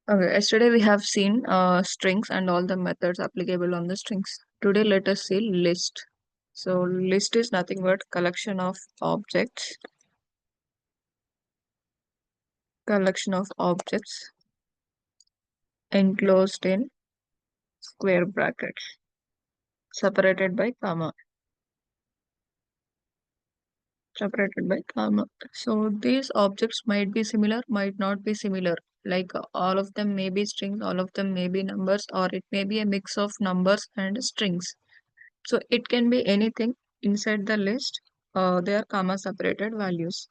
Okay, yesterday we have seen strings and all the methods applicable on the strings. Today let us see list. So list is nothing but collection of objects enclosed in square brackets, separated by comma, separated by comma. So these objects might be similar, might not be similar. Like all of them may be strings, all of them may be numbers, or it may be a mix of numbers and strings. So it can be anything inside the list. They are comma separated values.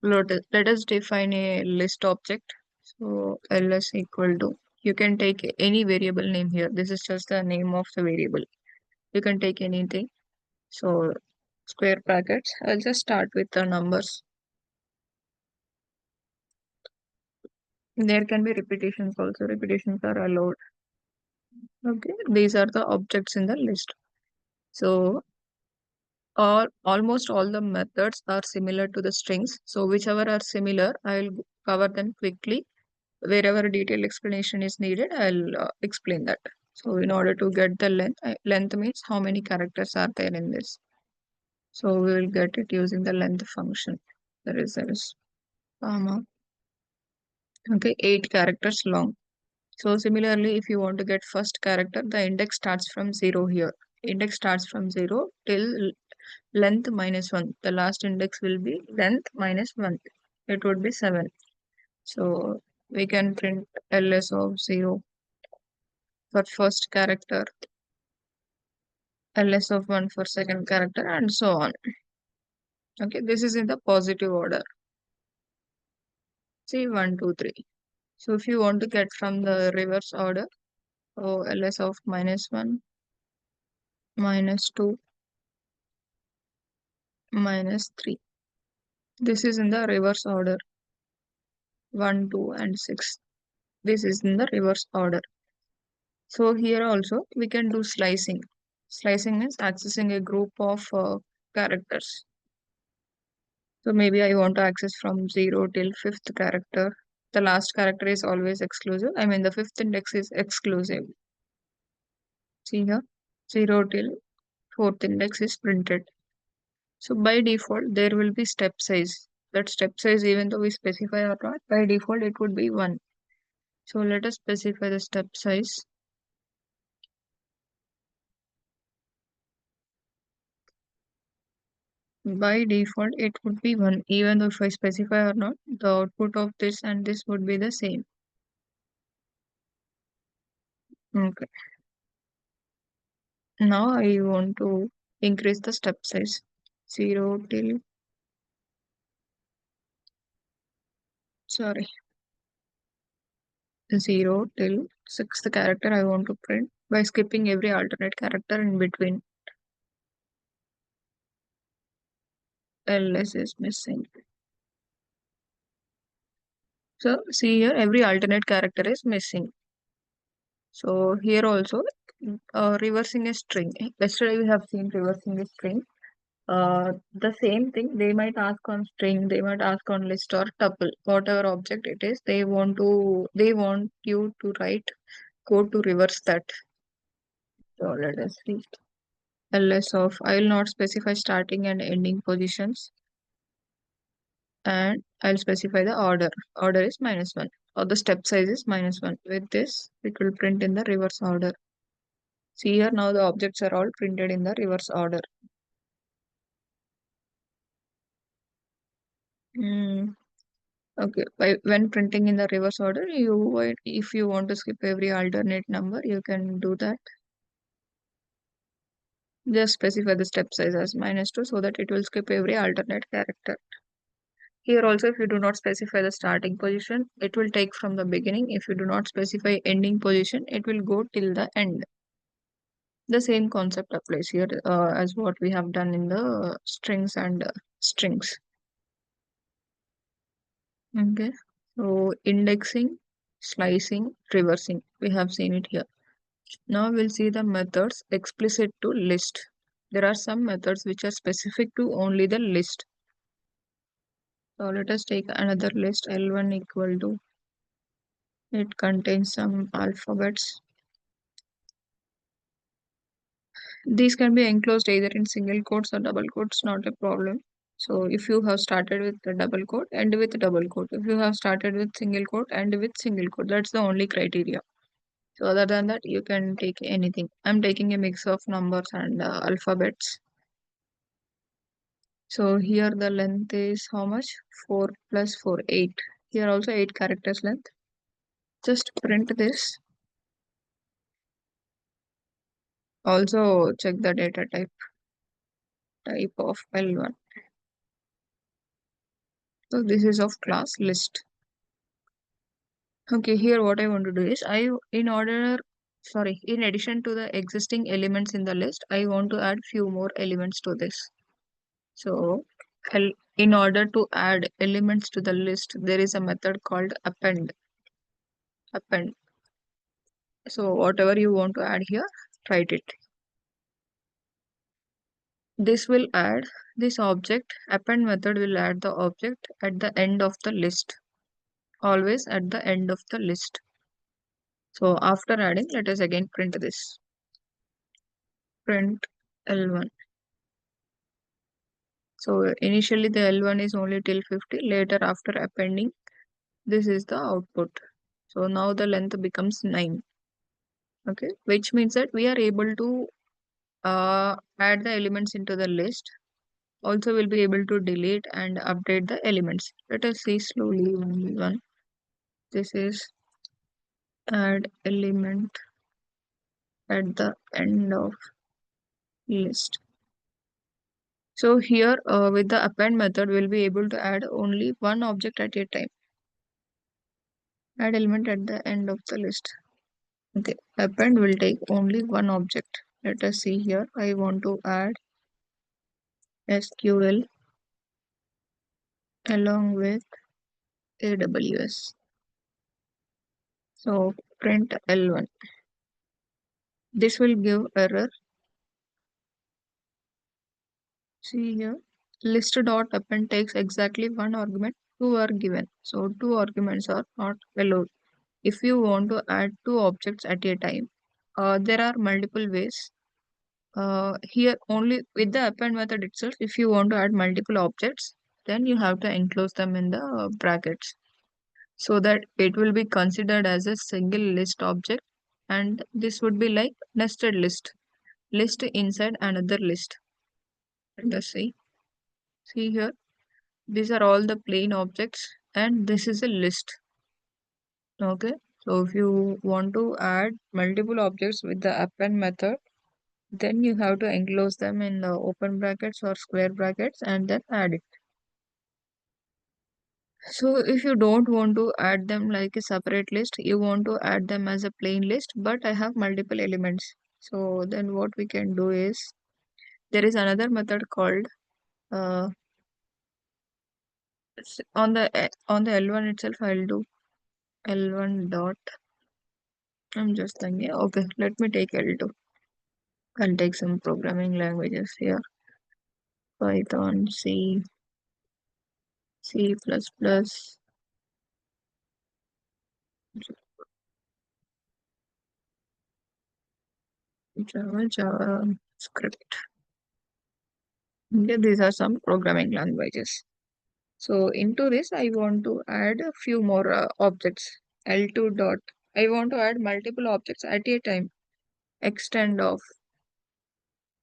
Let us define a list object. So ls equal to, you can take any variable name here. This is just the name of the variable. You can take anything. So square brackets. I'll just start with the numbers. There can be repetitions also. Repetitions are allowed. Okay. These are the objects in the list. So almost all the methods are similar to the strings. So whichever are similar, I'll cover them quickly. Wherever detailed explanation is needed, I'll explain that. So in order to get the length, length means how many characters are there in this. So we will get it using the length function. There is comma. Okay, 8 characters long. So similarly, if you want to get first character, the index starts from 0 here. Index starts from 0 till length minus 1. The last index will be length minus 1. It would be 7. So we can print ls of 0 for first character, ls of 1 for second character, and so on. Okay, this is in the positive order. See 1, 2, 3. So if you want to get from the reverse order, so ls of minus 1, minus 2, minus 3. This is in the reverse order. 1, 2, and 6. This is in the reverse order. So here also we can do slicing. Slicing means accessing a group of characters. So maybe I want to access from 0 till 5th character. The last character is always exclusive. I mean the 5th index is exclusive. See here, 0 till 4th index is printed. So by default there will be step size. That step size, even though we specify or not, by default it would be 1. So let us specify the step size. By default it would be 1, even though if I specify or not, the output of this and this would be the same. Okay. Now I want to increase the step size. 0 till, sorry, 0 till 6th character I want to print by skipping every alternate character in between. ls is missing. So see here, every alternate character is missing. So here also, reversing a string. Yesterday we have seen reversing a string. The same thing, they might ask on string, they might ask on list or tuple, whatever object it is, they want you to write code to reverse that. So let us see. ls of, I will not specify starting and ending positions, and I'll specify the order. Order is -1, or the step size is -1. With this, it will print in the reverse order. See here, now the objects are all printed in the reverse order. Okay, when printing in the reverse order, if you want to skip every alternate number, you can do that. Just specify the step size as -2 so that it will skip every alternate character. Here also, if you do not specify the starting position, it will take from the beginning. If you do not specify ending position, it will go till the end. The same concept applies here as what we have done in the strings and strings. Okay, so indexing, slicing, reversing, we have seen it here. Now we'll see the methods explicit to list. There are some methods which are specific to only the list. So let us take another list, L1 equal to It contains some alphabets. These can be enclosed either in single quotes or double quotes, not a problem. So if you have started with the double quote, end with double quote. If you have started with single quote, end with single quote. That's the only criteria. So other than that, you can take anything. I'm taking a mix of numbers and alphabets. So here the length is how much? 4 plus 4, 8. Here also 8 characters length. Just print this. Also check the data type of L1. So this is of class list. Okay, here what I want to do is in addition to the existing elements in the list, I want to add few more elements to this. So in order to add elements to the list, there is a method called append. So whatever you want to add here, write it. This will add this object. Append method will add the object at the end of the list. Always at the end of the list. So after adding, let us again print this. Print L1. So initially the L1 is only till 50. Later after appending, this is the output. So now the length becomes 9. Okay, which means that we are able to add the elements into the list. Also, we'll be able to delete and update the elements. Let us see slowly one by one. This is add element at the end of list. So here with the append method, we'll be able to add only one object at a time. Add element at the end of the list. Okay, append will take only one object. Let us see here. I want to add SQL along with AWS. So print L1. This will give error. See here. List.append takes exactly one argument. Two are given. So two arguments are not allowed. If you want to add two objects at a time, there are multiple ways. Here only with the append method itself, if you want to add multiple objects, then you have to enclose them in the brackets so that it will be considered as a single list object, and this would be like nested list inside another list. Let us see here, these are all the plain objects and this is a list. Okay, so if you want to add multiple objects with the append method, then you have to enclose them in the open brackets or square brackets and then add it. So if you don't want to add them like a separate list, you want to add them as a plain list, but I have multiple elements. So then what we can do is, there is another method called uh, on the L1 itself, I'll do L1 dot. I'm just thinking, okay, let me take L2. I'll take some programming languages here. Python, C++, JavaScript. Okay, these are some programming languages. So into this, I want to add a few more objects. L2 dot. I want to add multiple objects at a time. Extend of.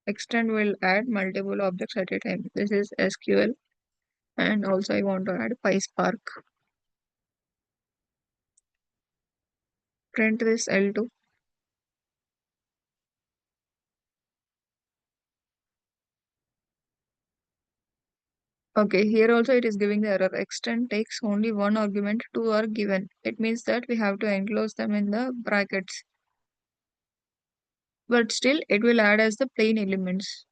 Extend will add multiple objects at a time. This is SQL. And also I want to add PySpark. Print this L2. Okay, here also it is giving the error. Extend takes only one argument, two are given. It means that we have to enclose them in the brackets. But still, it will add as the plain elements.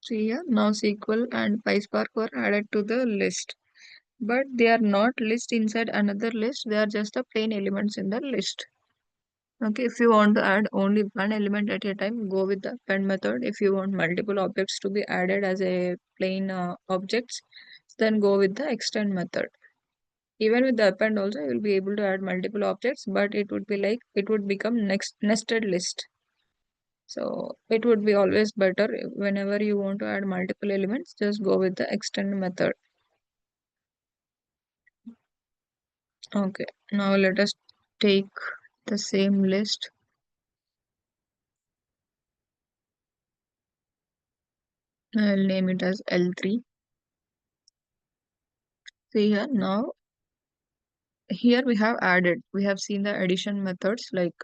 See here, now SQL and PySpark were added to the list. But they are not list inside another list. They are just the plain elements in the list. Okay, if you want to add only one element at a time, go with the append method. If you want multiple objects to be added as a plain objects, then go with the extend method. Even with the append also, you will be able to add multiple objects, but it would be like it would become next nested list. So it would be always better whenever you want to add multiple elements, just go with the extend method. Okay, now let us take the same list. I'll name it as L3. See here now, here we have seen the addition methods like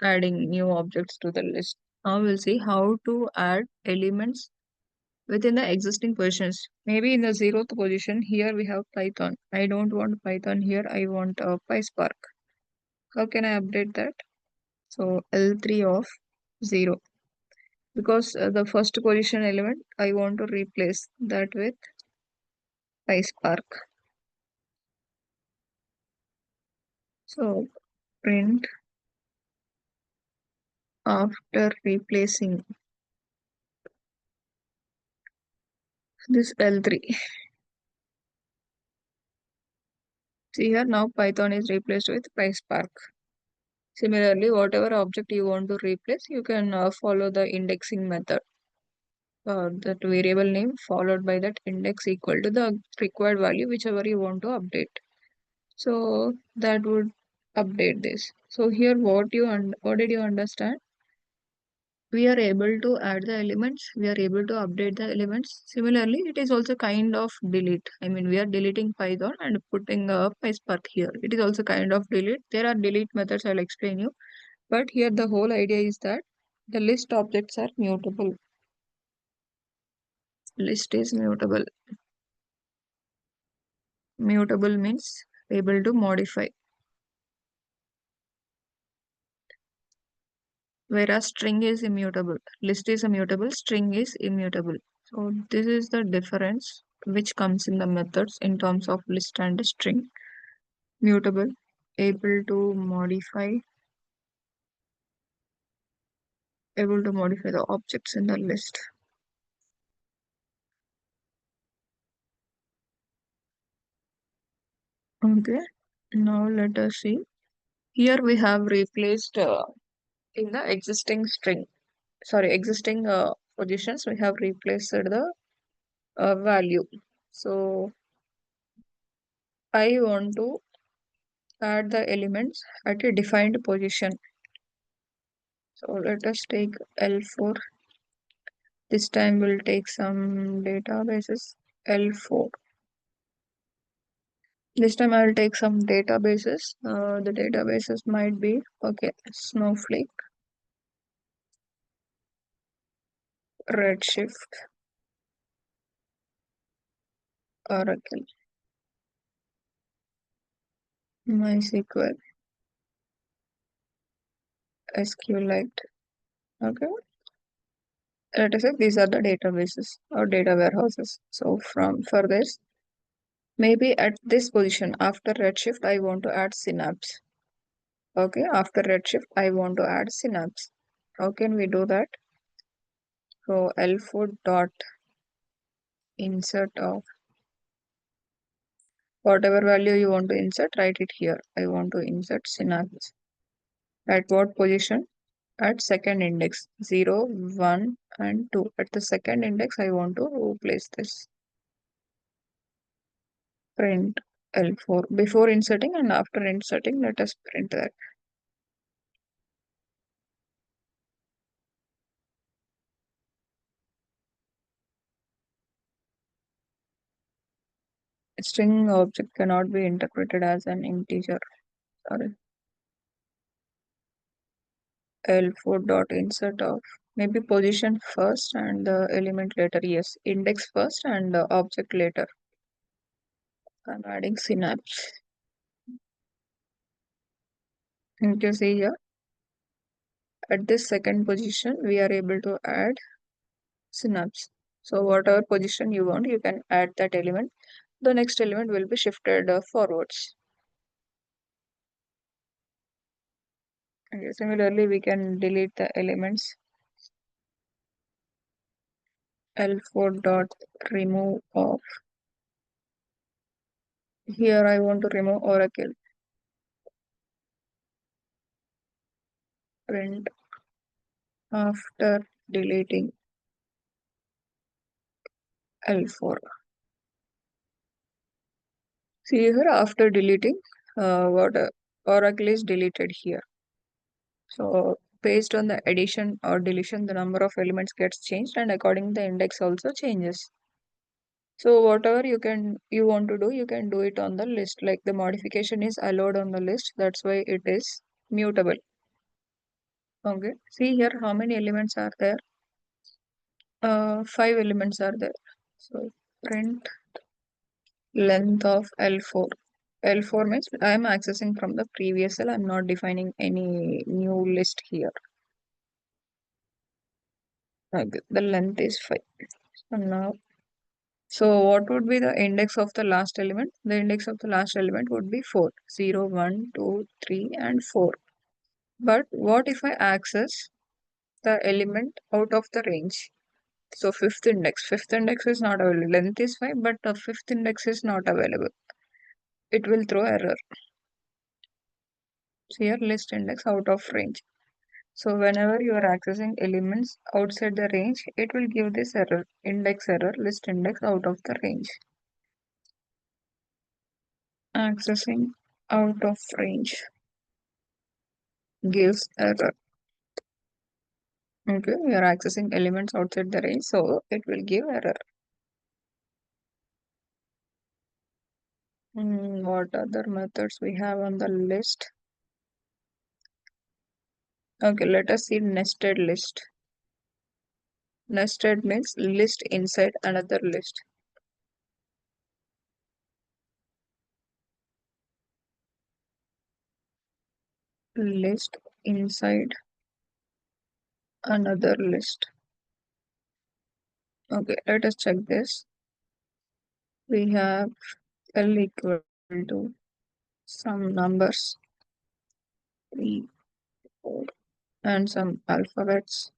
adding new objects to the list. Now we'll see how to add elements within the existing positions. Maybe in the 0th position, here we have Python. I don't want Python here, I want PySpark. How can I update that? So L3 of 0. Because the first position element, I want to replace that with PySpark. So print after replacing this L3. See here now Python is replaced with PySpark. Similarly, whatever object you want to replace, you can follow the indexing method. That variable name followed by that index equal to the required value, whichever you want to update. So that would update this. So here, what did you understand? We are able to add the elements. We are able to update the elements. Similarly, it is also kind of delete. I mean, we are deleting Python and putting a PySpark here. It is also kind of delete. There are delete methods. I'll explain you. But here the whole idea is that the list objects are mutable. List is mutable. Mutable means able to modify. Whereas string is immutable. List is immutable, string is immutable. So this is the difference which comes in the methods in terms of list and string. Mutable, able to modify the objects in the list. Okay, now let us see. Here we have replaced in the existing string, sorry, existing positions, we have replaced the value. So I want to add the elements at a defined position. So let us take L4. This time we'll take some databases. L4. This time I'll take some databases. The databases might be, okay, Snowflake, Redshift, Oracle, MySQL, SQLite. Okay. Let us say these are the databases or data warehouses. So for this, maybe at this position after Redshift, I want to add Synapse. Okay, after Redshift, I want to add Synapse. How can we do that? So L4 dot insert of whatever value you want to insert, write it here. I want to insert Synapse. At what position? At second index 0, 1, and 2. At the second index, I want to replace this. Print L4. Before inserting and after inserting, let us print that. String object cannot be interpreted as an integer. Sorry. L4 dot insert of maybe position first and the element later. Yes, index first and the object later. I'm adding synapse. You can see here at this second position we are able to add synapse. So whatever position you want, you can add that element. The next element will be shifted forwards. Okay, similarly, we can delete the elements. L4 dot remove of Here I want to remove Oracle. Print after deleting L4. See here after deleting what Oracle is deleted here. So based on the addition or deletion, the number of elements gets changed, and according the index also changes. So whatever you want to do, you can do it on the list. Like the modification is allowed on the list. That's why it is mutable. Okay. See here how many elements are there? 5 elements are there. So print length of L4. L4 means I am accessing from the previous cell. I'm not defining any new list here. Okay. The length is 5. So now, so what would be the index of the last element? The index of the last element would be 4. 0, 1, 2, 3, and 4. But what if I access the element out of the range? So fifth index. Fifth index is not available. Length is 5, but the fifth index is not available. It will throw error. So here list index out of range. So whenever you are accessing elements outside the range, it will give this error. Index error, list index out of the range. Accessing out of range gives error. Okay, we are accessing elements outside the range, so it will give error. What other methods we have on the list? Okay, let us see nested list. Nested means list inside another list. List inside another list. Okay, let us check this. We have L equal to some numbers 3, 4, and some alphabets.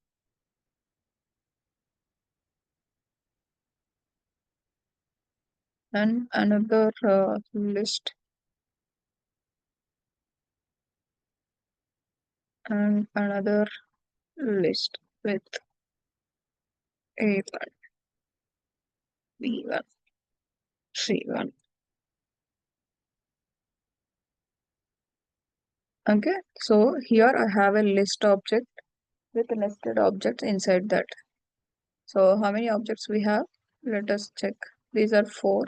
And another list, and another list with A1, B1, C1. Okay, so here I have a list object with nested objects inside that. So how many objects we have? Let us check. These are 4,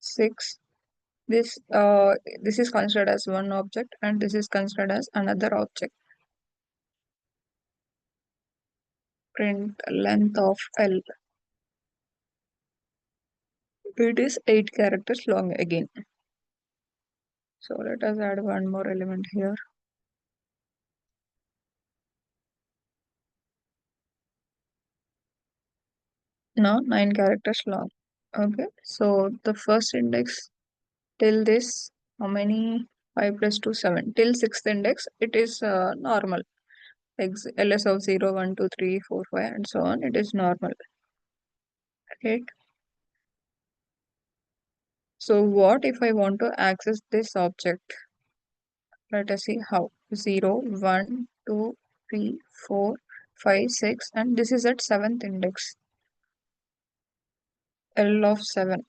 6. This is considered as one object, and this is considered as another object. Print length of L. It is 8 characters long again. So let us add one more element here. Now 9 characters long. Okay, so the first index till this, how many? 5 plus 2, 7. Till 6th index, it is normal. LS of 0, 1, 2, 3, 4, 5, and so on. It is normal. Right? So what if I want to access this object? Let us see how. 0, 1, 2, 3, 4, 5, 6, and this is at 7th index. L of 7.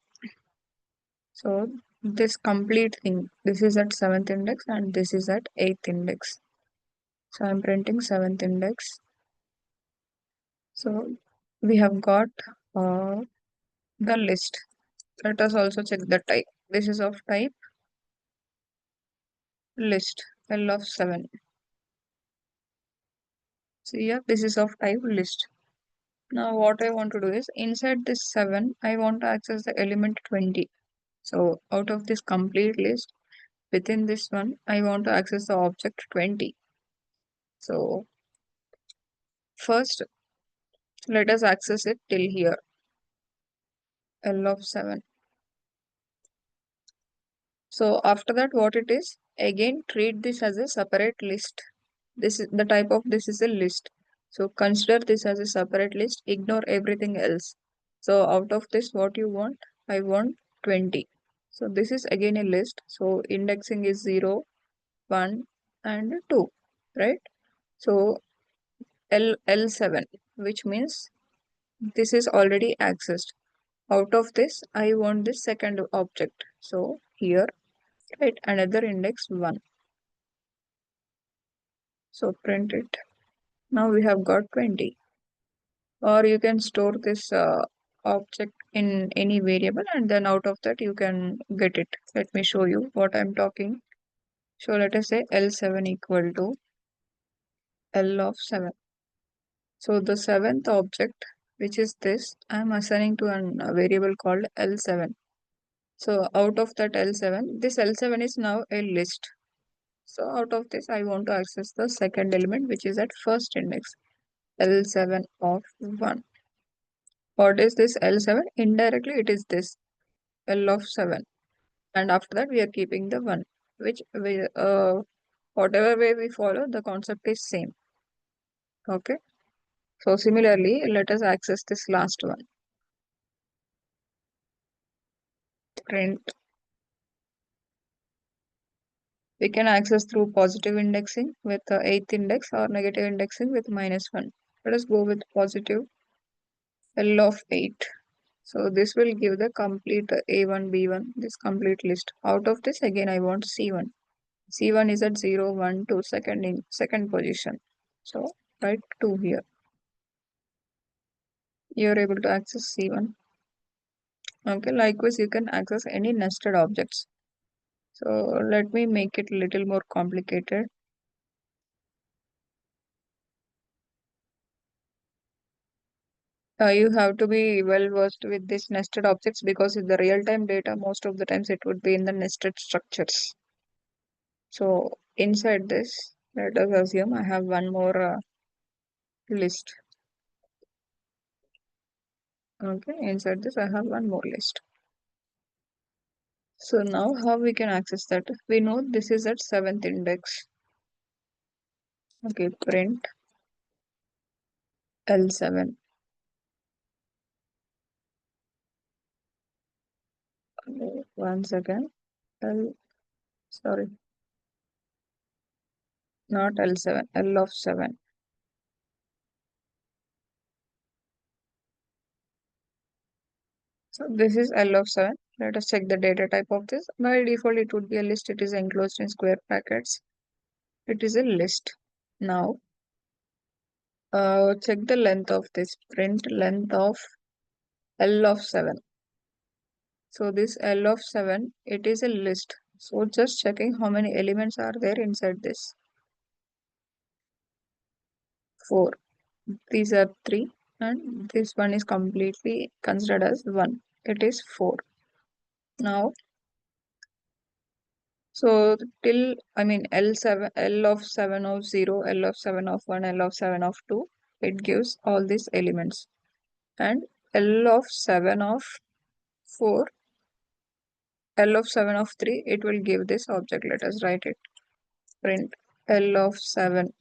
So this complete thing, this is at 7th index and this is at 8th index. So I'm printing 7th index. So we have got the list. Let us also check the type. This is of type list, L of 7. So yeah, this is of type list. Now what I want to do is inside this 7, I want to access the element 20. So out of this complete list, within this one, I want to access the object 20. So first, let us access it till here, L of 7. So after that, what it is? Again, treat this as a separate list. This is the type of this is a list. So consider this as a separate list. Ignore everything else. So out of this, what you want? I want 20. So this is again a list. So indexing is 0, 1, and 2, right? So L7, which means this is already accessed. Out of this, I want this second object. So here, right, another index 1. So print it. Now we have got 20. Or you can store this object in any variable, and then out of that you can get it. Let me show you what I'm talking. So let us say L7 equal to L of 7. So the seventh object, which is this, I'm assigning to a variable called L7. So out of that L7, this L7 is now a list. So out of this, I want to access the second element, which is at first index, L7 of 1. What is this L7? Indirectly, it is this L of 7. And after that, we are keeping the 1, which whatever way we follow, the concept is same. Okay. So similarly, let us access this last one. Print. We can access through positive indexing with the 8th index or negative indexing with -1. Let us go with positive L of 8. So this will give the complete A1, B1, this complete list. Out of this, again, I want C1. C1 is at 0, 1, 2, second position. So write 2 here. You're able to access C1. Okay, likewise, you can access any nested objects. So let me make it a little more complicated. You have to be well versed with these nested objects because in the real-time data, most of the times it would be in the nested structures. So inside this, let us assume I have one more list. Okay, inside this, I have one more list. So now how we can access that? We know this is at 7th index. Okay, print L7. Okay, once again, L, sorry, not L7, L of 7. So this is L of 7. Let us check the data type of this. By default, it would be a list. It is enclosed in square brackets. It is a list. Now, check the length of this. Print length of L of 7. So this L of 7, it is a list. So just checking how many elements are there inside this. 4. These are 3. And this one is completely considered as 1. It is 4. Now, so till, I mean, L7, L of 7 of 0, L of 7 of 1, L of 7 of 2, it gives all these elements. And L of 7 of 4, L of 7 of 3, it will give this object. Let us write it. Print L of 7.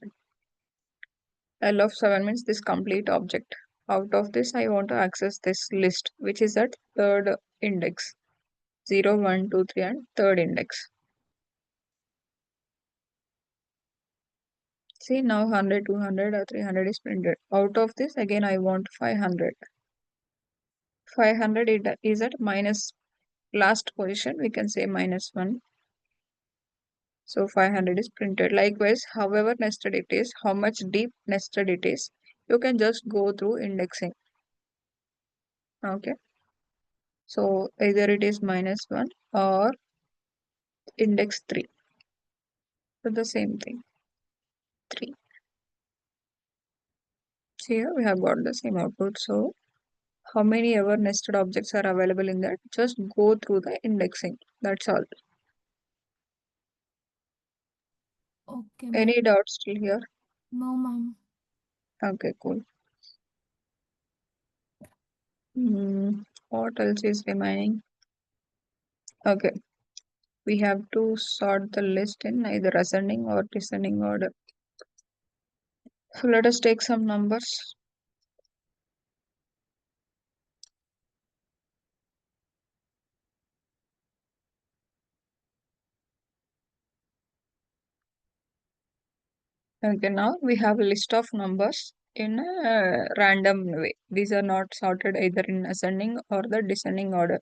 L of 7 means this complete object. Out of this, I want to access this list, which is at third index. 0, 1, 2, 3, and third index. See, now 100, 200, or 300 is printed. Out of this, again, I want 500. 500 it is at minus last position. We can say -1. So 500 is printed. Likewise, however nested it is, how much deep nested it is, you can just go through indexing. Okay. So either it is -1 or index 3. So the same thing. 3. So here we have got the same output. So how many ever nested objects are available in that? Just go through the indexing. That's all. Okay, ma'am. Any doubts still here? No, ma'am. Okay, cool. What else is remaining? Okay, we have to sort the list in either ascending or descending order. So let us take some numbers. Okay, now we have a list of numbers in a random way. These are not sorted either in ascending or the descending order.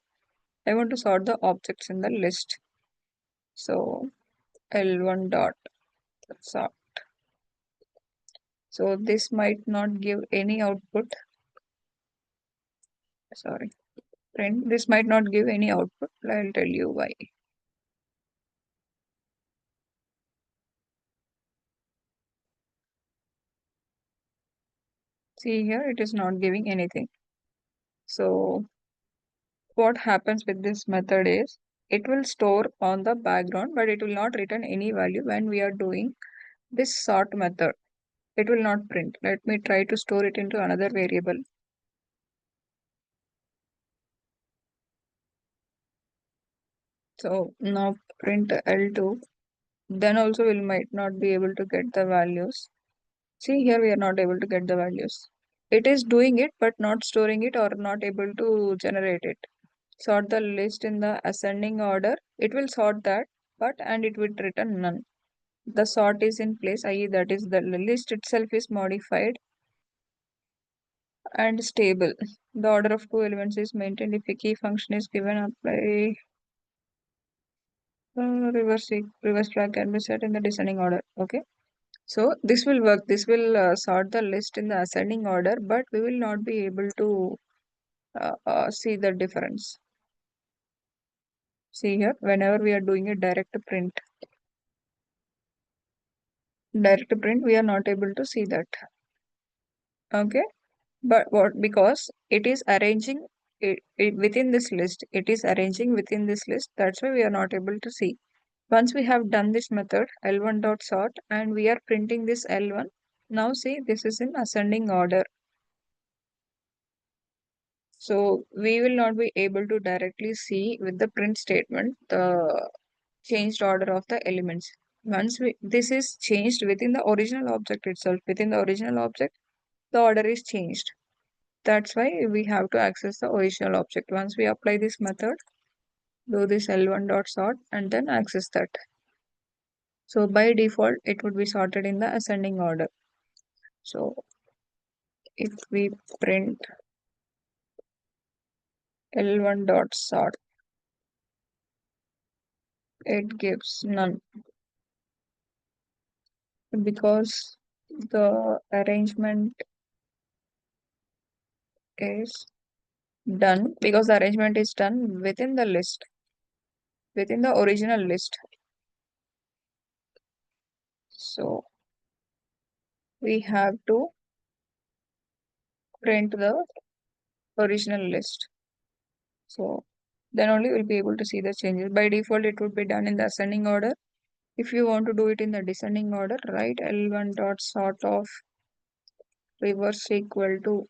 I want to sort the objects in the list. So L1 dot sort. So this might not give any output. Sorry, print. This might not give any output. I'll tell you why. See here, it is not giving anything. So what happens with this method is it will store on the background, but it will not return any value when we are doing this sort method. It will not print. Let me try to store it into another variable. So now print L2. Then also we might not be able to get the values. See here we are not able to get the values. It is doing it but not storing it or not able to generate it. Sort the list in the ascending order. It will sort that, but and it will return none. The sort is in place, i.e. that is the list itself is modified and stable. The order of two elements is maintained if a key function is given. Apply reverse flag can be set in the descending order. Okay. So this will work. This will sort the list in the ascending order, but we will not be able to see the difference. See here, whenever we are doing a direct print, we are not able to see that. Okay, but what because it is arranging it within this list. It is arranging within this list. That's why we are not able to see. Once we have done this method L1 dot sort and we are printing this L1. Now see this is in ascending order. So we will not be able to directly see with the print statement the changed order of the elements. Once this is changed within the original object itself, within the original object, the order is changed. That's why we have to access the original object. Once we apply this method, do this L1 dot sort and then access that. So by default, it would be sorted in the ascending order. So if we print L1 dot sort, it gives none because the arrangement is done because the arrangement is done within the list, within the original list. So we have to print the original list. So then only we'll be able to see the changes. By default, it would be done in the ascending order. If you want to do it in the descending order, write L1 dot sort of reverse equal to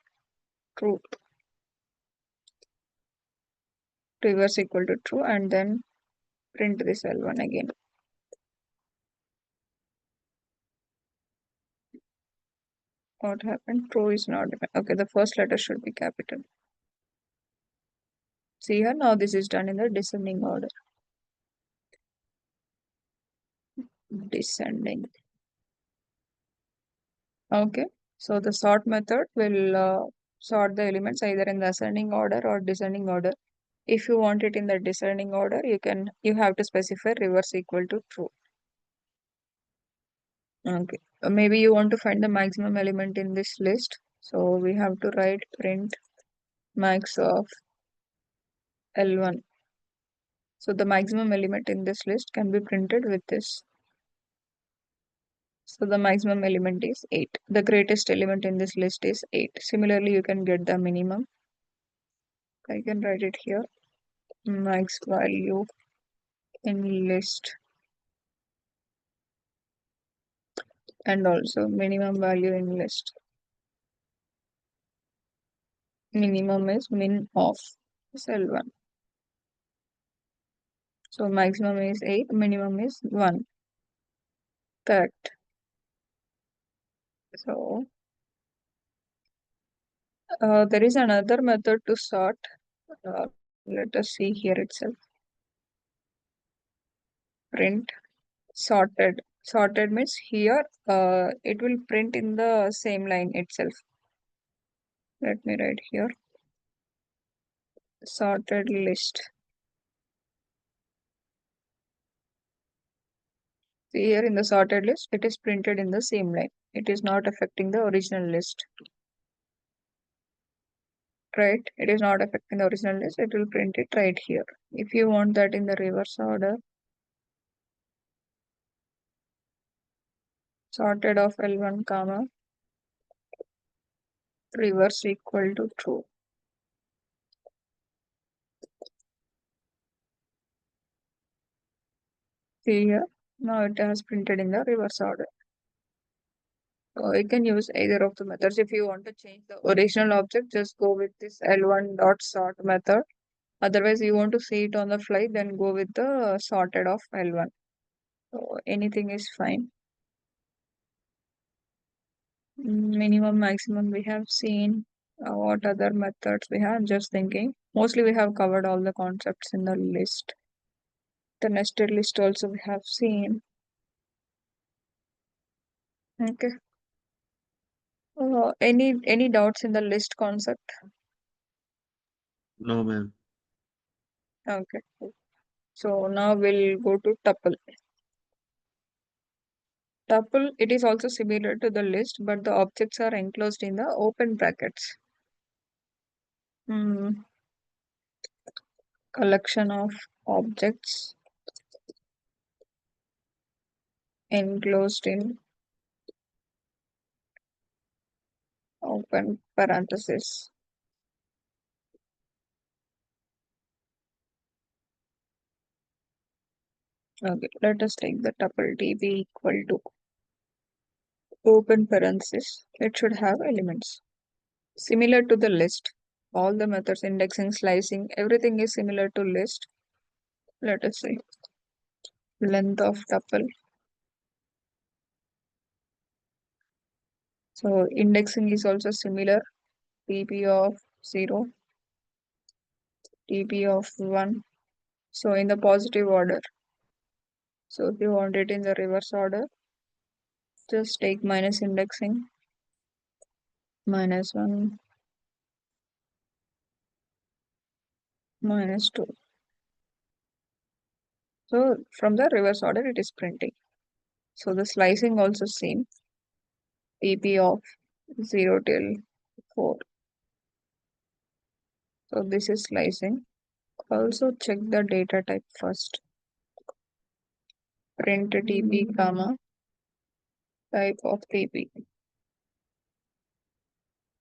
true, reverse equal to true, and then print this L1 again. What happened? True is not okay. The first letter should be capital. See here now this is done in the descending order. Descending. Okay. So the sort method will sort the elements either in the ascending order or descending order. If you want it in the descending order, you have to specify reverse equal to true. Okay. Maybe you want to find the maximum element in this list. So we have to write print max of L1. So the maximum element in this list can be printed with this. So the maximum element is 8. The greatest element in this list is 8. Similarly, you can get the minimum. I can write it here. Max value in list and also minimum value in list. Minimum is min of L1. So maximum is 8, minimum is 1. Correct. So there is another method to sort. Uh, Let us see here itself. Print sorted. Sorted means here it will print in the same line itself. Let me write here. Sorted list. See here in the sorted list, it is printed in the same line. It is not affecting the original list. Right? It is not affecting the original list. It will print it right here. If you want that in the reverse order, sorted of L1 comma reverse equal to true. See here, now it has printed in the reverse order. So you can use either of the methods. If you want to change the original object, just go with this L1 dot sort method. Otherwise, you want to see it on the fly, then go with the sorted of L1. So anything is fine. Minimum, maximum we have seen. What other methods we have? Just thinking. Mostly we have covered all the concepts in the list. The nested list also we have seen. Okay. Any doubts in the list concept? No, ma'am. Okay. So now we'll go to tuple. Tuple, it is also similar to the list, but the objects are enclosed in the open brackets. Collection of objects enclosed in open parenthesis. Okay, let us take the tuple tb equal to open parenthesis. It should have elements. Similar to the list. All the methods, indexing, slicing, everything is similar to list. Let us say length of tuple. So indexing is also similar. TP of 0, TP of 1. So in the positive order. So if you want it in the reverse order, just take minus indexing, -1, -2. So from the reverse order, it is printing. So the slicing also same. TP of 0 till 4. So this is slicing. Also check the data type first. Print TP comma type of TP.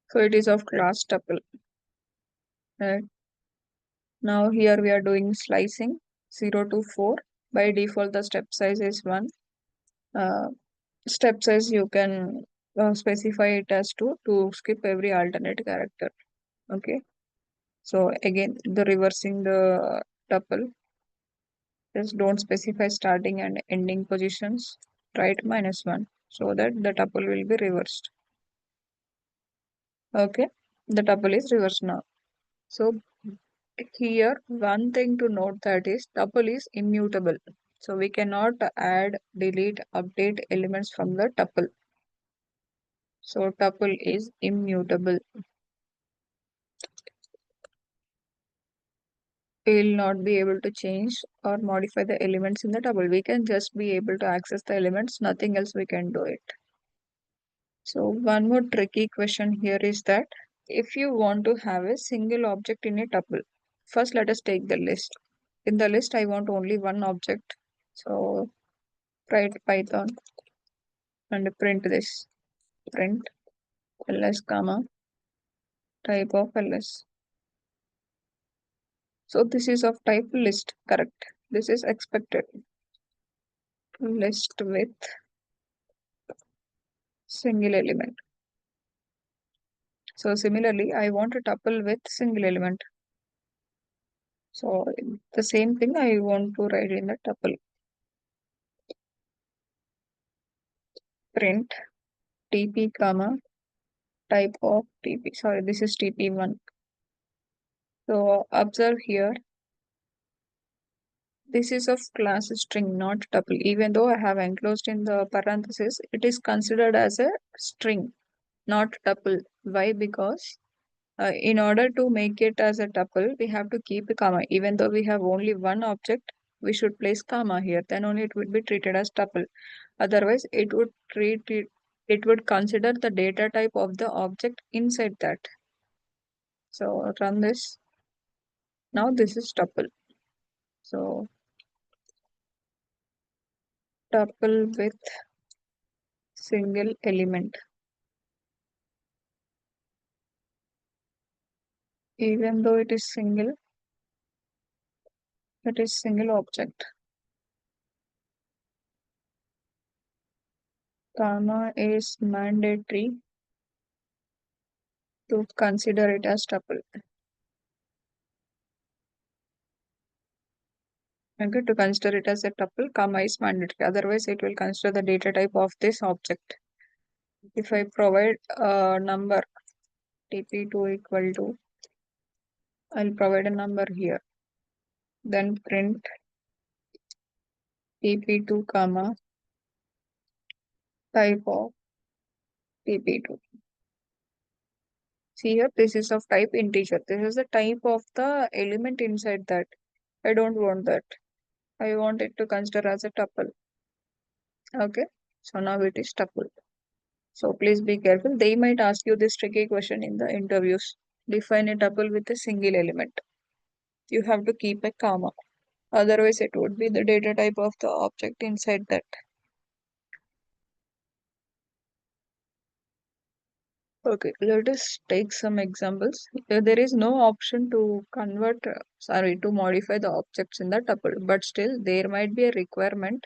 So it is of class tuple. Right. Now here we are doing slicing 0 to 4. By default the step size is 1. Step size you can specify it as 2 to skip every alternate character. Okay. So again the reversing the tuple. Just don't specify starting and ending positions. Write -1 so that the tuple will be reversed. Okay. The tuple is reversed now. So here, one thing to note that is tuple is immutable. So we cannot add, delete, update elements from the tuple. So tuple is immutable. We will not be able to change or modify the elements in the tuple. We can just be able to access the elements, nothing else we can do it. So one more tricky question here is that if you want to have a single object in a tuple, first let us take the list. In the list, I want only one object. So write Python and print this. Print ls comma type of ls. So this is of type list, correct? This is expected. List with single element. So similarly, I want a tuple with single element. So the same thing I want to write in the tuple. Print tp comma type of tp. Sorry, this is tp1. So observe here This is of class string, not tuple. Even though I have enclosed in the parenthesis, it is considered as a string, not tuple. Why? Because in order to make it as a tuple, we have to keep a comma. Even though we have only one object, we should place comma here. Then only it would be treated as tuple. Otherwise, it would consider the data type of the object inside that. So run this. Now this is tuple. So tuple with single element. Even though it is single, it is single object. Comma is mandatory to consider it as tuple. Okay, to consider it as a tuple, comma is mandatory. Otherwise, it will consider the data type of this object. If I provide a number tp2 equal to, I'll provide a number here. Then print tp2 comma type of tp2. See here, this is of type integer. This is the type of the element inside that. I don't want that. I want it to consider as a tuple. Okay. So now it is tuple. So please be careful. They might ask you this tricky question in the interviews. Define a tuple with a single element. You have to keep a comma. Otherwise, it would be the data type of the object inside that. Okay, let us take some examples. There is no option to to modify the objects in the tuple, but still there might be a requirement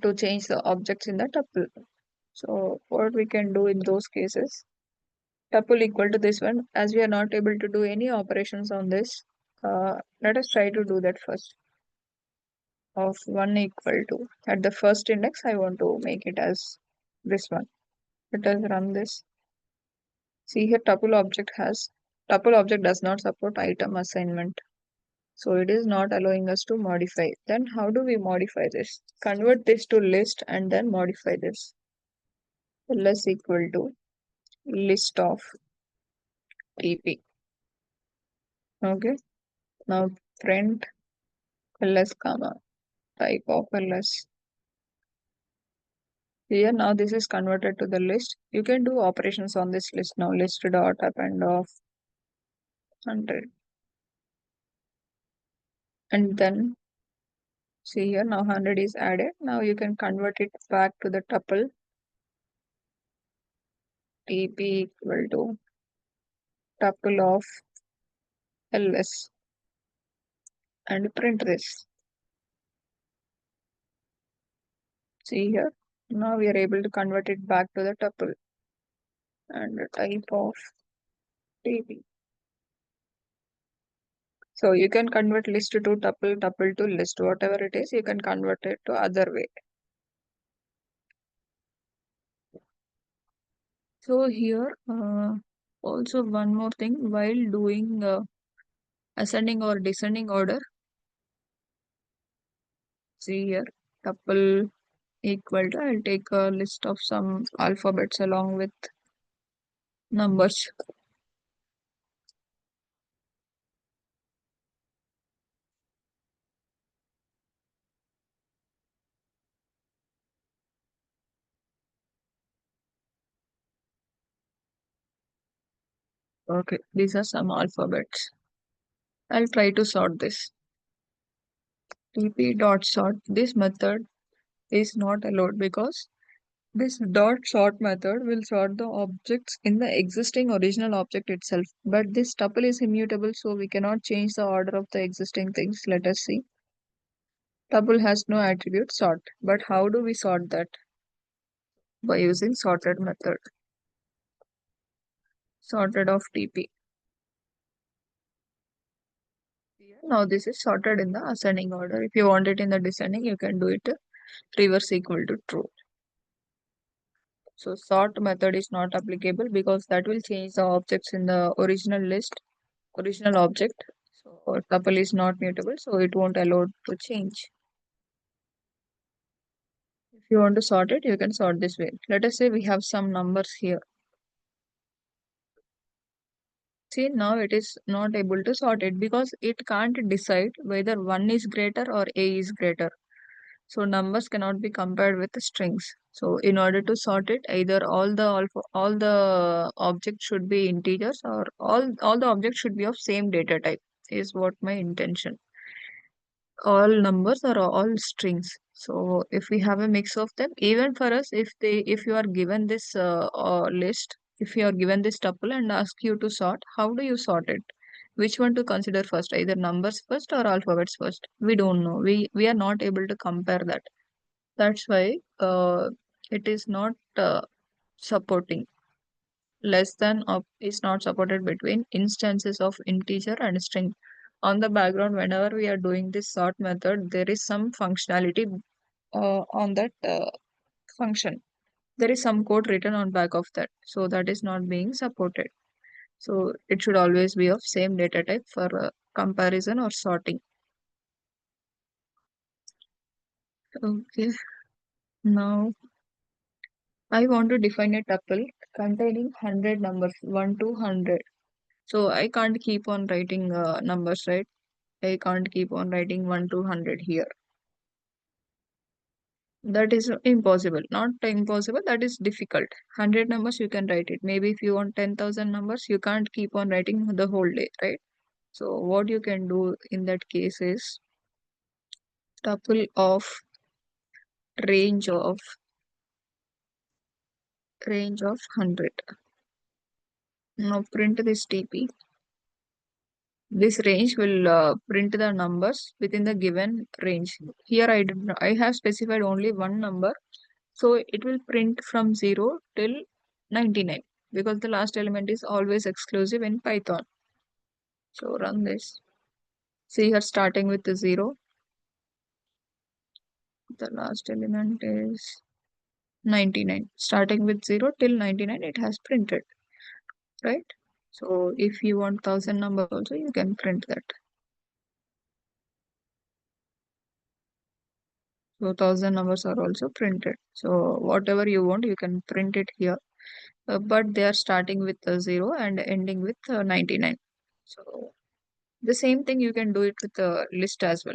to change the objects in the tuple. So what we can do in those cases, tuple equal to this one, as we are not able to do any operations on this, let us try to do that first. Of 1 equal to, at the first index, I want to make it as this one. Let us run this. See here, tuple object does not support item assignment. So it is not allowing us to modify. Then how do we modify this? Convert this to list and then modify this. Less equal to list of TP. Okay. Now print ls comma type of ls. Here now this is converted to the list. You can do operations on this list now. List dot append of 100. And then see here now 100 is added. Now you can convert it back to the tuple TP equal to tuple of ls and print this. See here. Now we are able to convert it back to the tuple and the type of TP. So you can convert list to tuple, tuple to list, whatever it is, you can convert it to other way. So here, also one more thing, while doing ascending or descending order, see here, tuple equal to, I'll take a list of some alphabets along with numbers. Okay, these are some alphabets. I'll try to sort this. TP dot sort. This method is not allowed because this dot sort method will sort the objects in the existing original object itself. But this tuple is immutable, so we cannot change the order of the existing things. Let us see. Tuple has no attribute sort. But how do we sort that? By using sorted method. Sorted of TP. Now this is sorted in the ascending order. If you want it in the descending, you can do it reverse equal to true. So sort method is not applicable because that will change the objects in the original list, original object. So tuple is not mutable, so it won't allow to change. If you want to sort it, you can sort this way. Let us say we have some numbers here. See, now it is not able to sort it because it can't decide whether 1 is greater or A is greater. So numbers cannot be compared with the strings. So in order to sort it, either all the objects should be integers, or all the objects should be of same data type, is what my intention. All numbers are all strings. So if we have a mix of them, even for us, if you are given this list, if you are given this tuple and ask you to sort, how do you sort it? Which one to consider first, either numbers first or alphabets first? We don't know. We are not able to compare that. That's why it is not supporting. Less than of is not supported between instances of integer and string. On the background, whenever we are doing this sort method, there is some functionality on that function. There is some code written on back of that. So that is not being supported. So it should always be of same data type for comparison or sorting. Okay. Now I want to define a tuple containing 100 numbers, 1 to 100. So I can't keep on writing numbers, right? I can't keep on writing 1 to 100 here. That is impossible. Not impossible, that is difficult. 100 numbers you can write it. Maybe if you want 10,000 numbers, you can't keep on writing the whole day, right? So what you can do in that case is tuple of range of range of 100. Now print this TP. This range will print the numbers within the given range. Here I have specified only one number. So it will print from 0 till 99 because the last element is always exclusive in Python. So run this. See here starting with the 0. The last element is 99. Starting with 0 till 99 it has printed, right? So if you want 1000 number also you can print that. So 1000 numbers are also printed. So whatever you want you can print it here. But they are starting with 0 and ending with 99. So the same thing you can do it with a list as well.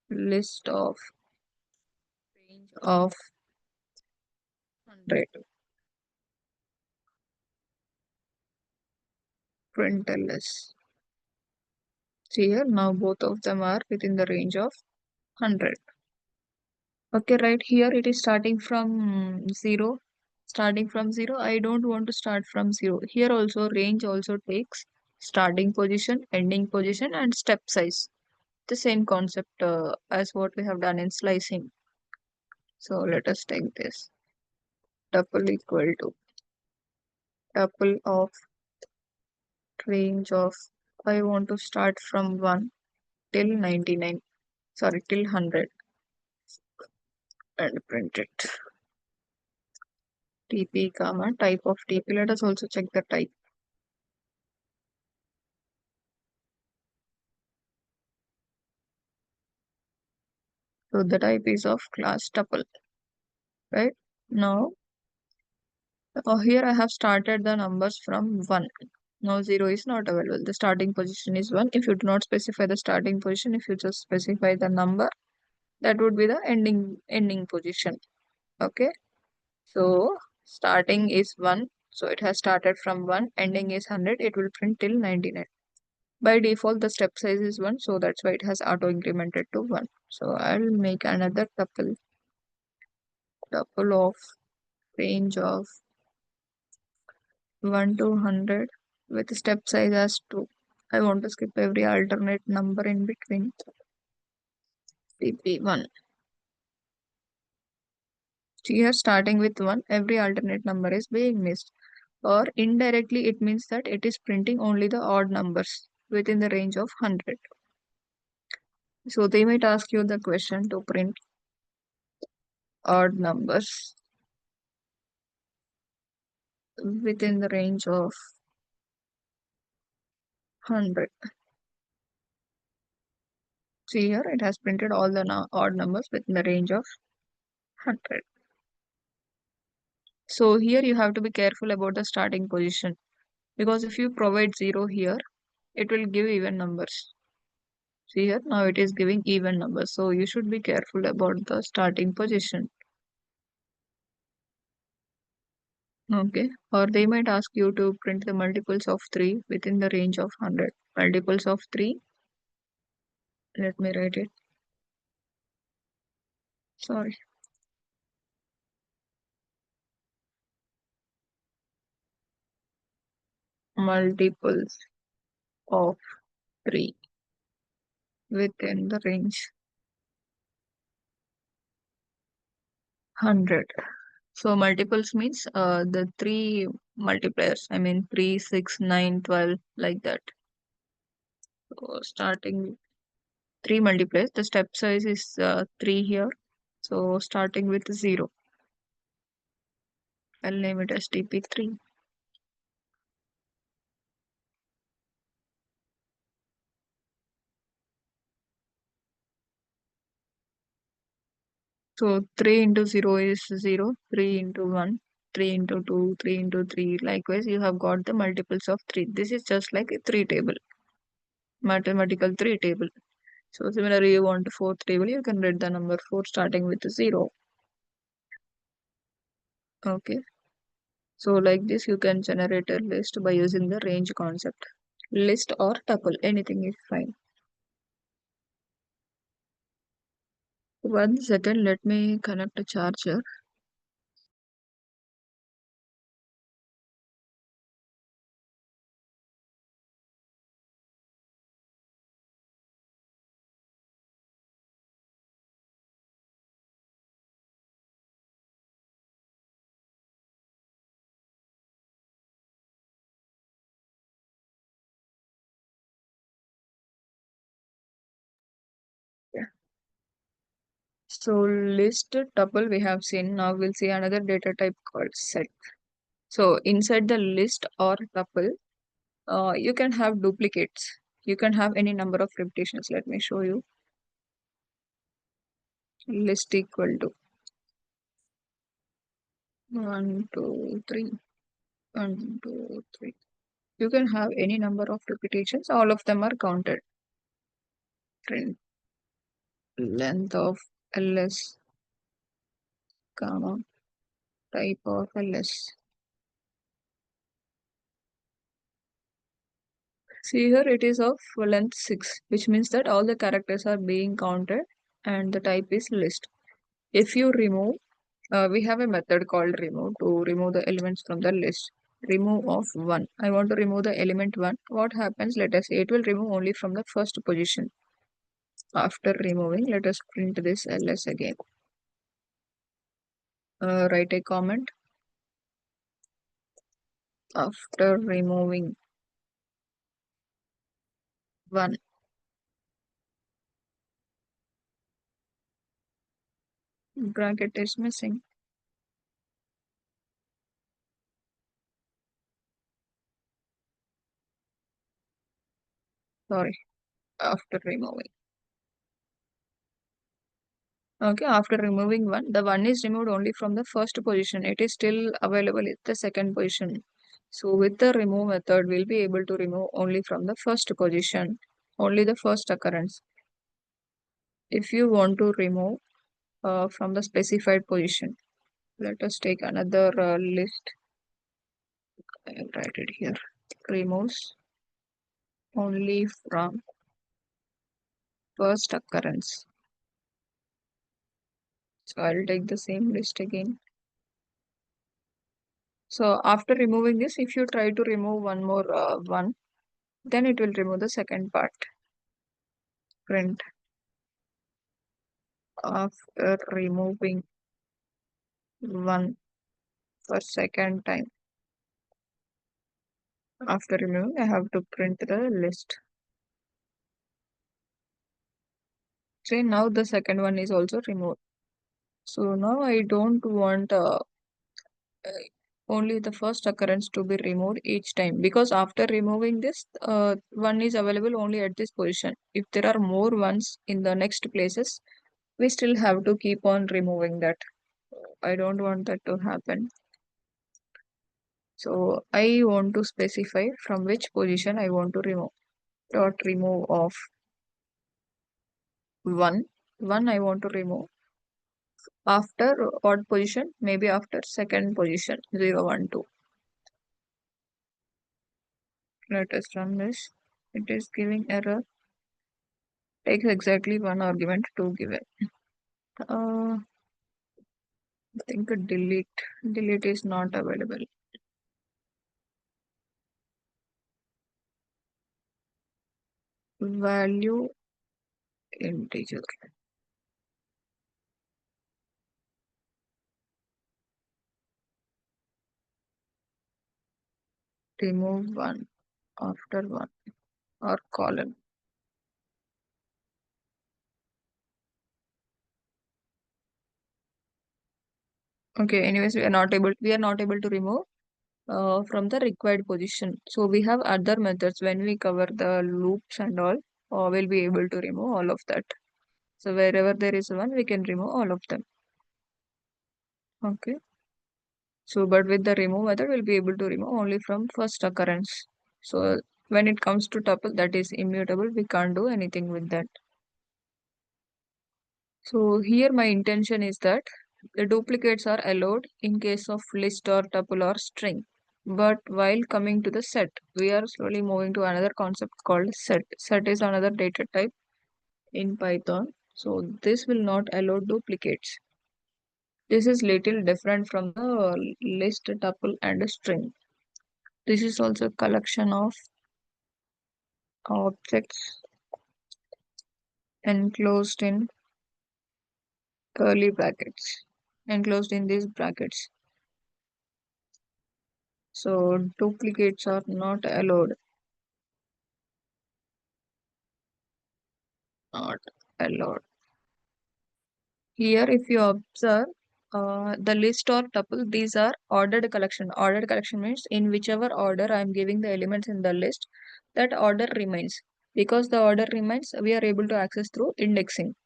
List of range of 100. Print ls. See here, now both of them are within the range of 100. Okay, right here it is starting from 0. Starting from 0, I don't want to start from 0. Here also range also takes starting position, ending position and step size. The same concept as what we have done in slicing. So let us take this. Tuple equal to tuple of range of, I want to start from 1 till 99, sorry, till 100 and print it. TP comma type of TP. Let us also check the type. So the type is of class tuple, right? Now, here I have started the numbers from 1. Now 0 is not available. The starting position is 1. If you do not specify the starting position, if you just specify the number, that would be the ending position. Okay. So starting is 1. So it has started from 1. Ending is 100. It will print till 99. By default, the step size is 1. So that's why it has auto incremented to 1. So I'll make another tuple of range of 1 to 100 with step size as 2. I want to skip every alternate number in between. TP1. Here starting with 1, every alternate number is being missed. Or indirectly it means that it is printing only the odd numbers within the range of 100. So they might ask you the question to print odd numbers within the range of 100. See here, it has printed all the odd numbers within the range of 100. So here you have to be careful about the starting position, because if you provide 0 here, it will give even numbers. See here, now it is giving even numbers. So you should be careful about the starting position. Okay. Or they might ask you to print the multiples of 3 within the range of 100. Multiples of 3. Let me write it. Sorry. Multiples of 3 within the range 100. So multiples means the 3 multipliers. I mean 3, 6, 9, 12, like that. So starting 3 multipliers. The step size is 3 here. So starting with 0. I'll name it as TP3. So 3 into 0 is 0, 3 into 1, 3 into 2, 3 into 3. Likewise, you have got the multiples of 3. This is just like a 3 table, mathematical 3 table. So similarly, you want a 4th table, you can write the number 4 starting with 0. Okay. So like this, you can generate a list by using the range concept. List or tuple, anything is fine. 1 second, let me connect a charger. Yeah. So list tuple we have seen. Now we'll see another data type called set. So inside the list or tuple, you can have duplicates. You can have any number of repetitions. Let me show you. List equal to 1, 2, 3, 1, 2, 3. You can have any number of repetitions. All of them are counted. Print length of ls, comma, type of ls. See here it is of length 6, which means that all the characters are being counted and the type is list. If you remove, we have a method called remove to remove the elements from the list. Remove of 1. I want to remove the element 1. What happens? Let us say it will remove only from the first position. After removing, let us print this ls again. Write a comment. After removing 1. Bracket is missing. Sorry. After removing. Okay, after removing 1, the 1 is removed only from the first position. It is still available at the second position. So with the remove method, we'll be able to remove only from the first position, only the first occurrence. If you want to remove from the specified position, let us take another list. I'll write it here. Removes only from first occurrence. So I'll take the same list again. So after removing this, if you try to remove one more one, then it will remove the second part. Print after removing one for second time. After removing, I have to print the list. See, now the second one is also removed. So now I don't want only the first occurrence to be removed each time, because after removing this, one is available only at this position. If there are more ones in the next places, we still have to keep on removing that. I don't want that to happen. So I want to specify from which position I want to remove. Dot remove of one. One I want to remove. After what position? Maybe after second position, 0, 1, 2. Let us run this. It is giving error. Takes exactly one argument to give it. I think a delete. Delete is not available. Value integer. Remove one after one or column. Okay, anyways, we are not able to remove from the required position. So we have other methods when we cover the loops and all, we'll be able to remove all of that. So wherever there is one, we can remove all of them. Okay. So, but with the remove method, we'll be able to remove only from first occurrence. So when it comes to tuple, that is immutable. We can't do anything with that. So here my intention is that the duplicates are allowed in case of list or tuple or string. But while coming to the set, we are slowly moving to another concept called set. Set is another data type in Python. So this will not allow duplicates. This is little different from the list, tuple, and a string. This is also a collection of objects enclosed in curly brackets, enclosed in these brackets. So duplicates are not allowed. Not allowed. Here, if you observe the list or tuple, these are ordered collection. Ordered collection means in whichever order I am giving the elements in the list, that order remains. Because the order remains, we are able to access through indexing.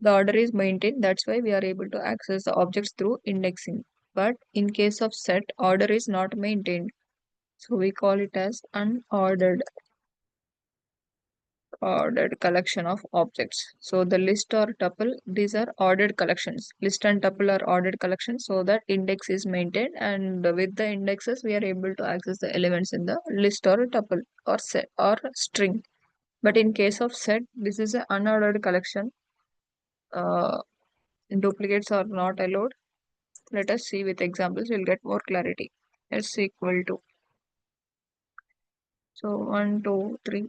The order is maintained, that's why we are able to access the objects through indexing. But in case of set, order is not maintained. So we call it as unordered ordered collection of objects. So the list or tuple, these are ordered collections. List and tuple are ordered collections so that index is maintained, and with the indexes we are able to access the elements in the list or tuple or set or string. But in case of set, this is an unordered collection. Uh, Duplicates are not allowed. Let us see with examples, we'll get more clarity. S equal to, so 1, 2, 3.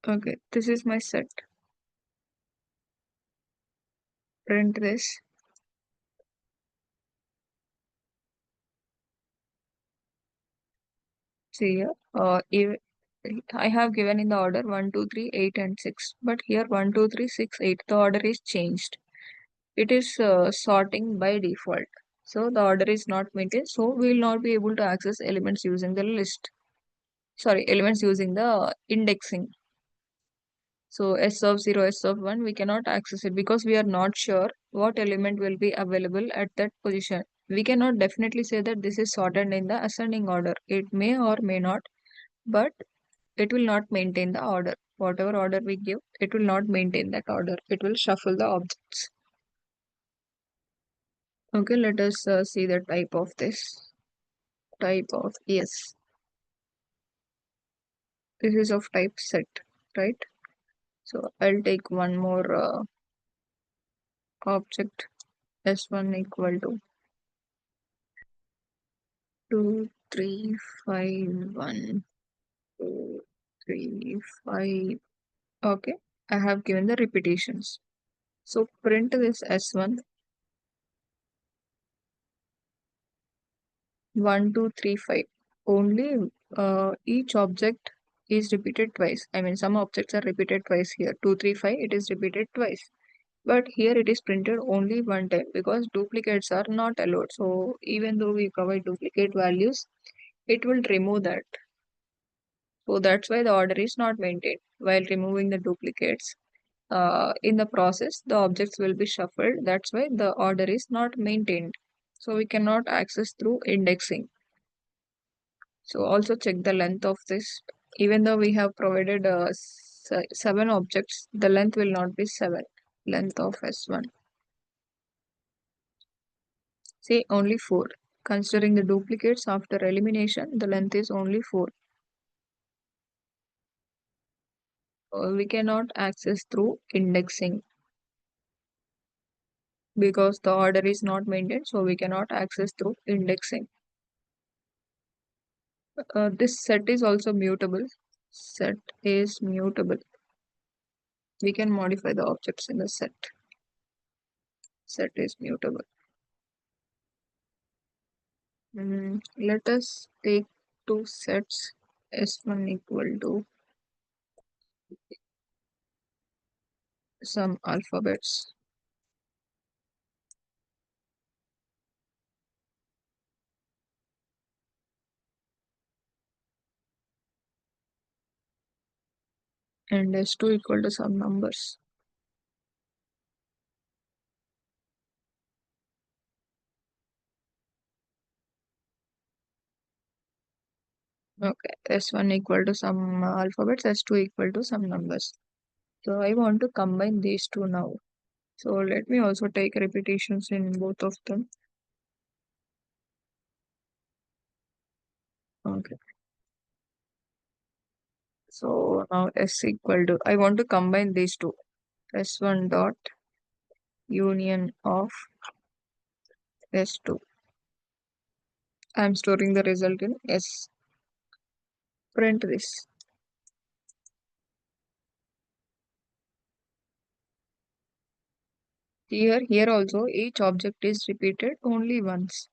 Okay, this is my set. Print this. See here, I have given in the order 1, 2, 3, 8, and 6. But here 1, 2, 3, 6, 8. The order is changed. It is sorting by default. So the order is not maintained. So we will not be able to access elements using the list. Sorry, elements using the indexing. So S of 0, S of 1, we cannot access it because we are not sure what element will be available at that position. We cannot definitely say that this is sorted in the ascending order. It may or may not, but it will not maintain the order. Whatever order we give, it will not maintain that order. It will shuffle the objects. Okay, let us see the type of this. Type of, yes, this is of type set, right? So I'll take one more object, S1 equal to 2, 3, 5, 1, 2, 3, 5. Okay, I have given the repetitions. So print this S1, 1, 2, 3, 5. Only each object is repeated twice. I mean, some objects are repeated twice here. 2, 3, 5, it is repeated twice. But here it is printed only one time because duplicates are not allowed. So even though we provide duplicate values, it will remove that. So that's why the order is not maintained. While removing the duplicates, in the process, the objects will be shuffled. That's why the order is not maintained. So we cannot access through indexing. So also check the length of this. Even though we have provided 7 objects, the length will not be 7. Length of S1. Say only 4. Considering the duplicates after elimination, the length is only 4. We cannot access through indexing because the order is not maintained, so we cannot access through indexing. This set is also mutable. Set is mutable. We can modify the objects in the set. Set is mutable. Let us take two sets S1 equal to some alphabets and S2 equal to some numbers. Okay, S1 equal to some alphabets, S2 equal to some numbers. So I want to combine these two now. So let me also take repetitions in both of them. Okay. So now S equal to, I want to combine these two. S1 dot union of S2. I'm storing the result in S. Print this. Here also each object is repeated only once.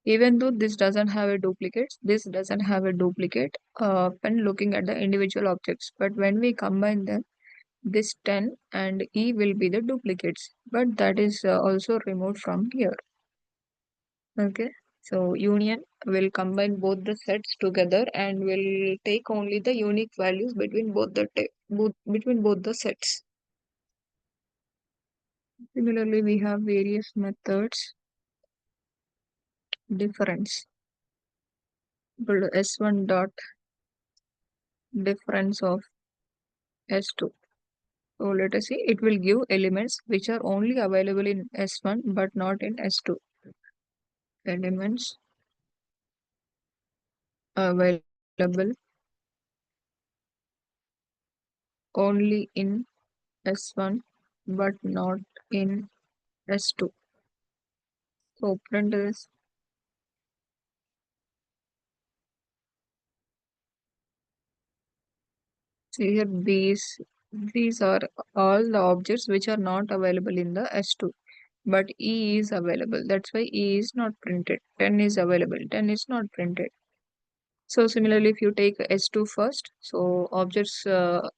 Even though this doesn't have a duplicate, this doesn't have a duplicate when looking at the individual objects. But when we combine them, this 10 and E will be the duplicates. But that is also removed from here. Okay. So union will combine both the sets together and will take only the unique values between between both the sets. Similarly, we have various methods. Difference. Equal to S1 dot difference of S2. So let us see, it will give elements which are only available in S1 but not in S2. Elements available only in S1 but not in S2. So print this. See here, these are all the objects which are not available in the S2. But E is available. That's why E is not printed. 10 is available. 10 is not printed. So similarly, if you take S2 first, so objects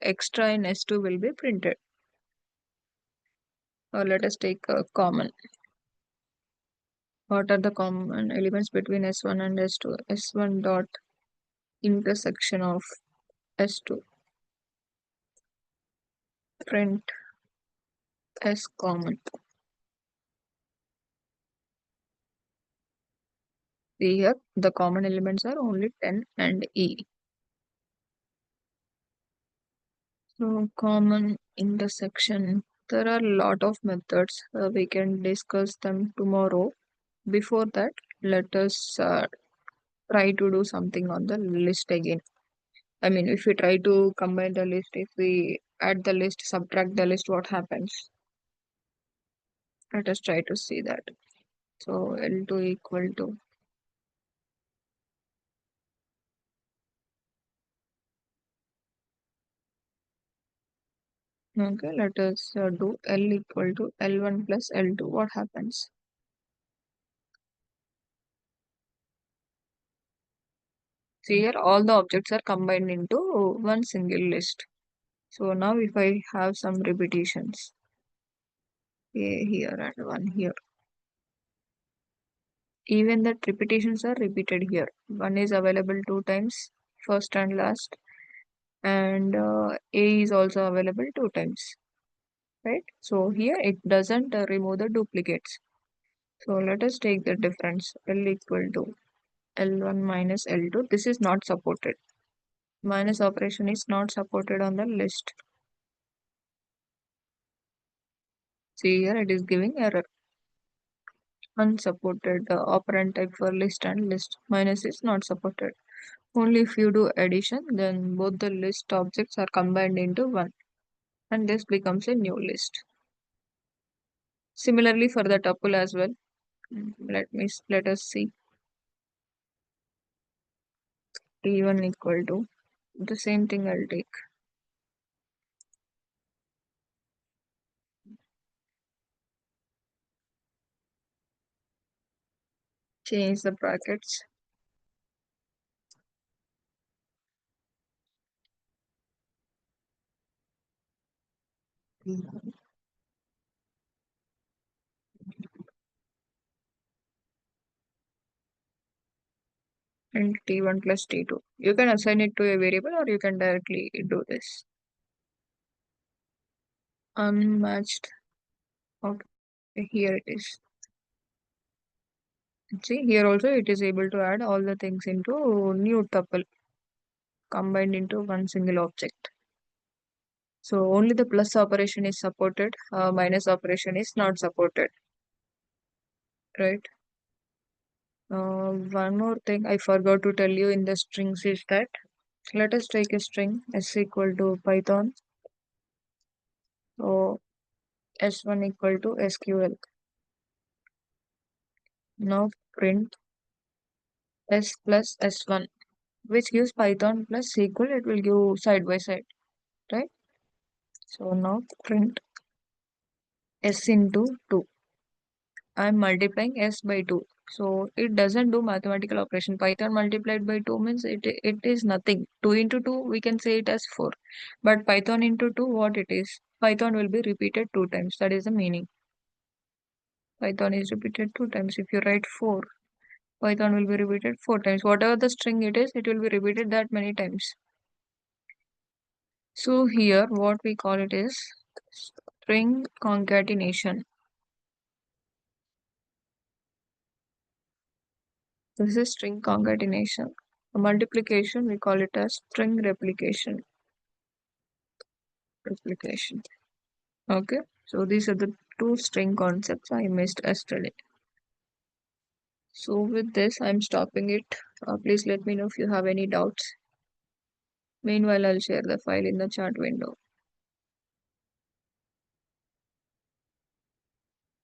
extra in S2 will be printed. Let us take common. What are the common elements between S1 and S2? S1 dot intersection of S2. Print as common. See here, the common elements are only 10 and E. So common intersection. There are a lot of methods. We can discuss them tomorrow. Before that, let us try to do something on the list again. I mean, if we try to combine the list, if we add the list, subtract the list, what happens? Let us try to see that. So L2 equal to, okay, let us do L equal to L1 plus L2. What happens? See here, all the objects are combined into one single list. So now if I have some repetitions, A here and one here. Even the repetitions are repeated here. One is available two times, first and last, and A is also available two times, right? So here it doesn't remove the duplicates. So let us take the difference. L equal to L1 minus L2. This is not supported. Minus operation is not supported on the list. See here it is giving error. Unsupported operand type for list and list. Minus is not supported. Only if you do addition, then both the list objects are combined into one, and this becomes a new list. Similarly for the tuple as well. Let us see. T1 equal to the same thing I'll take. Change the brackets. And T1 plus T2. You can assign it to a variable or you can directly do this. Unmatched. Okay, here it is. See, here also it is able to add all the things into new tuple combined into one single object. So only the plus operation is supported, minus operation is not supported, right? One more thing I forgot to tell you in the strings is that let us take a string s equal to Python. So s1 equal to SQL. Now print s plus s1, which gives Python plus SQL. It will give side by side, right? So now print s into 2. I'm multiplying s by 2. So it doesn't do mathematical operation. Python multiplied by 2 means it is nothing. 2 into 2, we can say it as 4. But Python into 2, what it is? Python will be repeated 2 times. That is the meaning. Python is repeated 2 times. If you write 4, Python will be repeated 4 times. Whatever the string it is, it will be repeated that many times. So here, what we call it is string concatenation. This is string concatenation. Multiplication, we call it as string replication. Replication. Okay, so these are the two string concepts I missed yesterday. So with this, I'm stopping it. Please let me know if you have any doubts. Meanwhile, I'll share the file in the chat window.